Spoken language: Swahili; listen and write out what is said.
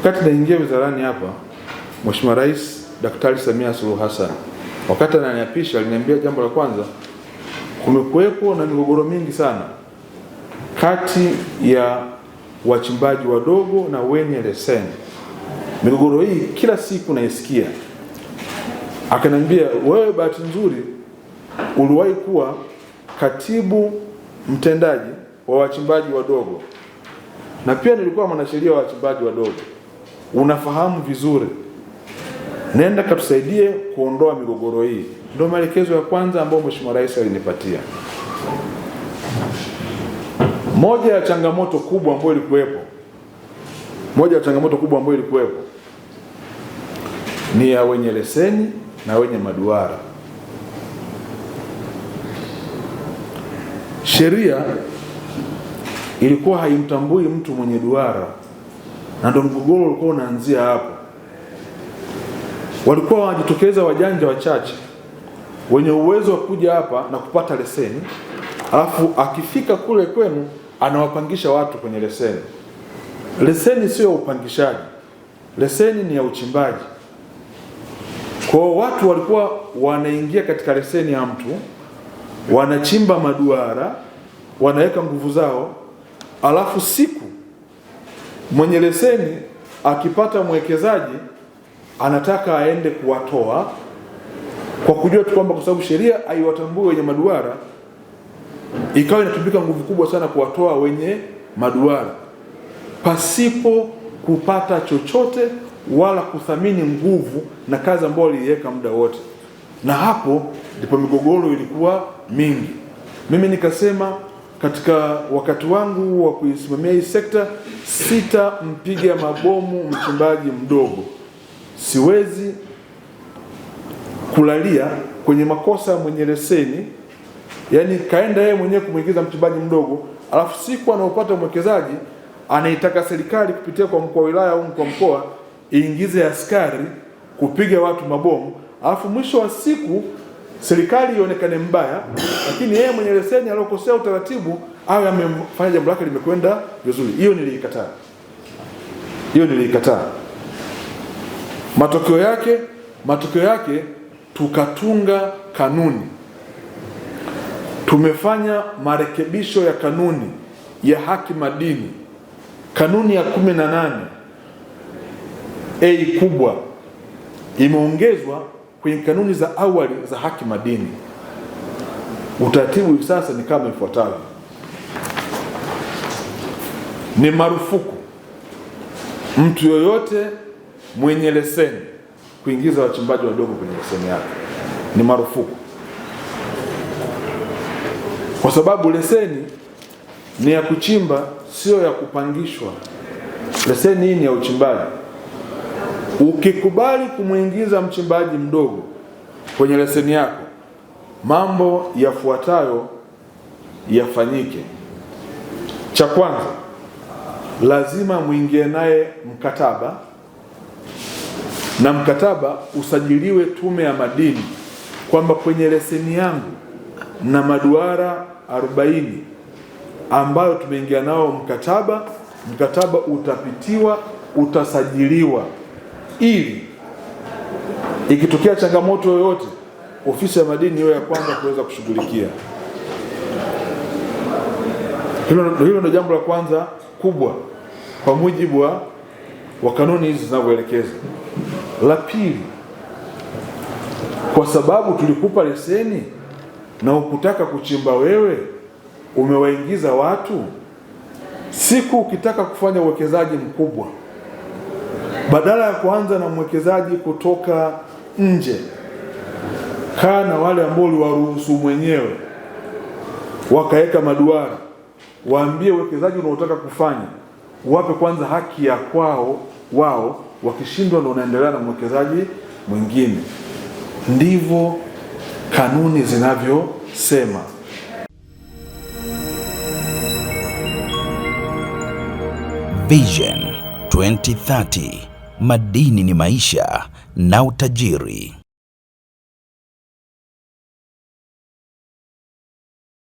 Wakati naingia wizarani hapa, Mheshimiwa Rais Daktari Samia Suluhu Hassan wakati ananiapisha aliniambia jambo la kwanza, kumekuwepo na migogoro mingi sana kati ya wachimbaji wadogo na wenye leseni. Migogoro hii kila siku naisikia. Akaniambia, wewe bahati nzuri uliwahi kuwa katibu mtendaji wa wachimbaji wadogo na pia nilikuwa mwanasheria wa wachimbaji wadogo, unafahamu vizuri, nenda katusaidie kuondoa migogoro hii. Ndio maelekezo ya kwanza ambayo Mheshimiwa Rais alinipatia. Moja ya changamoto kubwa ambayo ilikuwepo ni ya wenye leseni na wenye maduara. Sheria ilikuwa haimtambui mtu mwenye duara, na ndio mgogoro ulikuwa unaanzia hapo. Walikuwa wanajitokeza wajanja wachache wenye uwezo wa kuja hapa na kupata leseni, alafu akifika kule kwenu anawapangisha watu kwenye leseni. Leseni sio ya upangishaji, leseni ni ya uchimbaji. Kwa watu walikuwa wanaingia katika leseni ya mtu, wanachimba maduara, wanaweka nguvu zao, alafu siku mwenye leseni akipata mwekezaji anataka aende kuwatoa, kwa kujua tu kwamba kwa sababu sheria haiwatambui wenye maduara, ikawa inatumika nguvu kubwa sana kuwatoa wenye maduara pasipo kupata chochote wala kuthamini nguvu na kazi ambayo waliweka muda wote. Na hapo ndipo migogoro ilikuwa mingi. Mimi nikasema katika wakati wangu wa kuisimamia hii sekta, sitampiga mabomu mchimbaji mdogo. Siwezi kulalia kwenye makosa mwenye leseni, yani kaenda yeye mwenyewe kumuingiza mchimbaji mdogo, alafu siku anaopata mwekezaji anaitaka serikali kupitia kwa mkuu wa wilaya au mkuu wa mkoa iingize askari kupiga watu mabomu, alafu mwisho wa siku serikali ionekane mbaya, lakini yeye mwenye leseni aliyokosea utaratibu awe amefanya jambo lake limekwenda vizuri. Hiyo nilikataa. Matokeo yake tukatunga kanuni. Tumefanya marekebisho ya kanuni ya haki madini. Kanuni ya 18 A kubwa imeongezwa kwenye kanuni za awali za haki madini. Utaratibu hivi sasa ni kama ifuatavyo. Ni marufuku mtu yoyote mwenye leseni kuingiza wachimbaji wadogo kwenye leseni yake. Ni marufuku. Kwa sababu leseni ni ya kuchimba, sio ya kupangishwa. Leseni hii ni ya uchimbaji. Ukikubali kumuingiza mchimbaji mdogo kwenye leseni yako, mambo yafuatayo yafanyike. Cha kwanza, lazima muingie naye mkataba, na mkataba usajiliwe Tume ya Madini kwamba kwenye leseni yangu na maduara 40 ambayo tumeingia nao mkataba utapitiwa, utasajiliwa, ili ikitokea changamoto yoyote ofisi ya madini hiyo ya kwanza kuweza kushughulikia. Hilo ndio jambo la kwanza kubwa kwa mujibu wa kanuni hizi zinavyoelekeza. La pili, kwa sababu tulikupa leseni na ukutaka kuchimba wewe, umewaingiza watu, siku ukitaka kufanya uwekezaji mkubwa, badala ya kuanza na mwekezaji kutoka nje, kaa na wale ambao uliwaruhusu mwenyewe wakaweka maduara, waambie uwekezaji unaotaka kufanya wape kwanza haki ya kwao wao, wakishindwa ndio unaendelea na mwekezaji mwingine. Ndivyo kanuni zinavyosema. Vision 2030, madini ni maisha na utajiri.